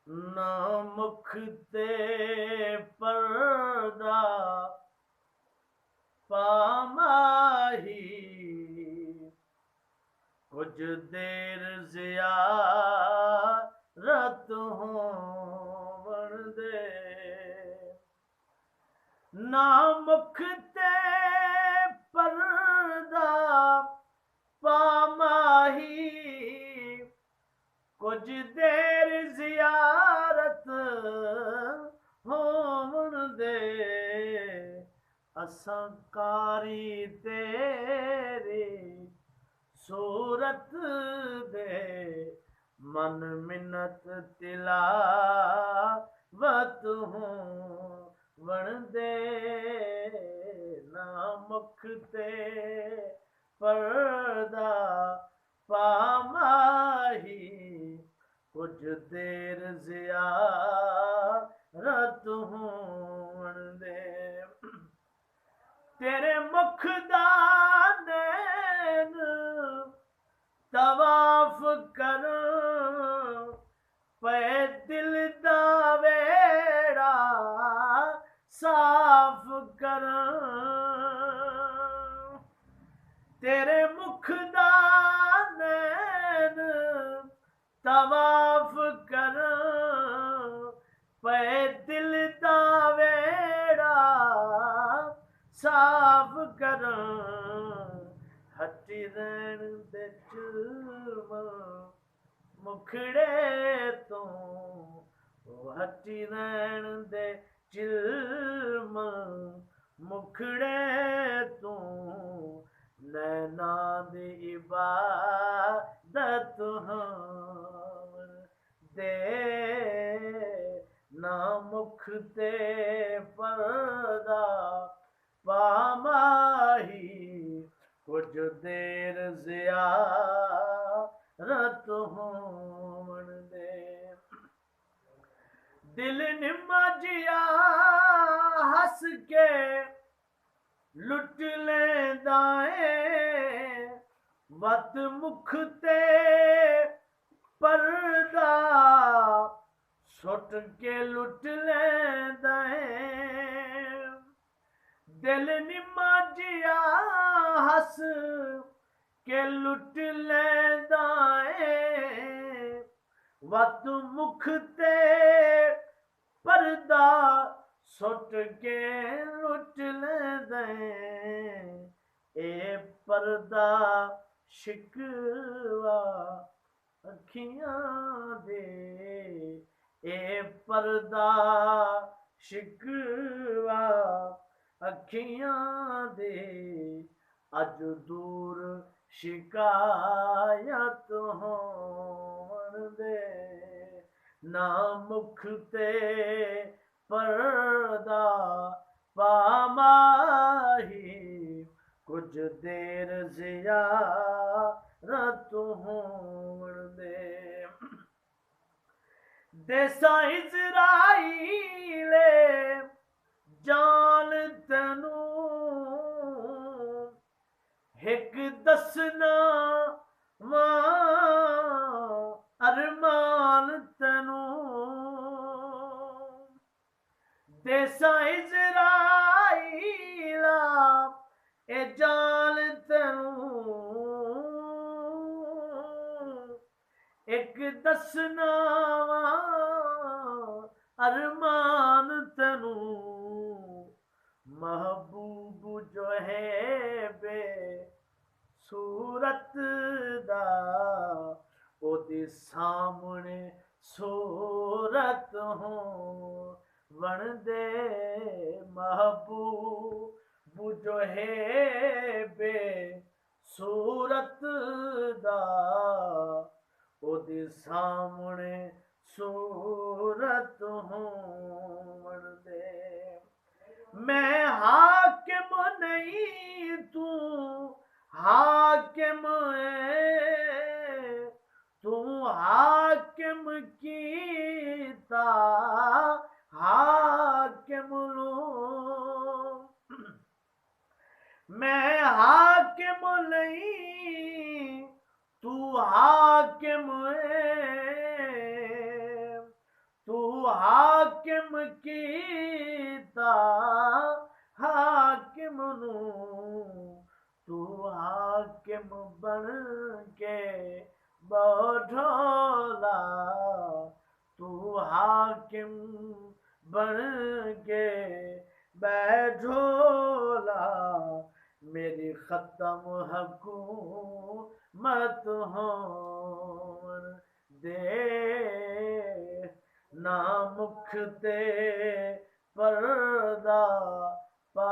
ना मुख ते पर्दा पामाही, कुछ देर ज़ियारत होवण दे। ना मुख ते पर्दा पामाही, कुछ देर ज़ियारत होवण दे। असां कारी तेरी सूरत दे, मन मिन्नत तिलावत होवण दे। ना मुख ते पर्दा पामाही, कुछ देर ज़ियारत होवण दे। तेरे मुख दा नैन तवाफ कर, पे दिल दा वेड़ा साफ कर। तेरे मुख दा नैन तवाफ कर, पे दिल दा वेड़ा साफ कर। हटी रहन दे जुल्म मुखड़े तो, हटी रहन दे जुल्म मुखड़े तो। नैना दी इबादत होवण दे। ना मुख ते पर्दा पामाही, कुछ देर ज़ियारत होवण दे। दिल निम्मा जिया हस के लुट लेंदा है, वत मुख ते पर्दा सुट के लुट लेंदा है। दिल निम्मा जिया हस के लुट लेंदा है, वत मुख ते पर्दा सुट के लुट लेंदा है। ए पर्दा शिकवा अखियां दे, ए पर्दा शिकवा अखियां दे। अज दूर शिकायत होवण दे। ना मुख ते पर्दा पामाही, कुछ देर ज़ियारत होवण दे। देसा इज़राइले जान तैनू, हिक दसना वा अरमान तैनू। देसा इज़राइला ए जान तैनू, एक दसना वा अरमान तैनू। महबूब जो है बे सूरत दा, ओदे सामने सूरत होवण दे। महबूब जो है बे सूरत दा, ओदे सामने सूरत होवण दे। मैं हाकिम नहीं तू हाकिम है, तू हाकिम कीता हाकिम लो। मैं हाकिम नहीं तू हाकिम है, हाकिम कीता हाकिम नू तू हाकिम बन के बढ़ोला तू हाकिम बन के बैठोला मेरी खत्म हुकूमत होन दे ना मुख ते पर्दा पा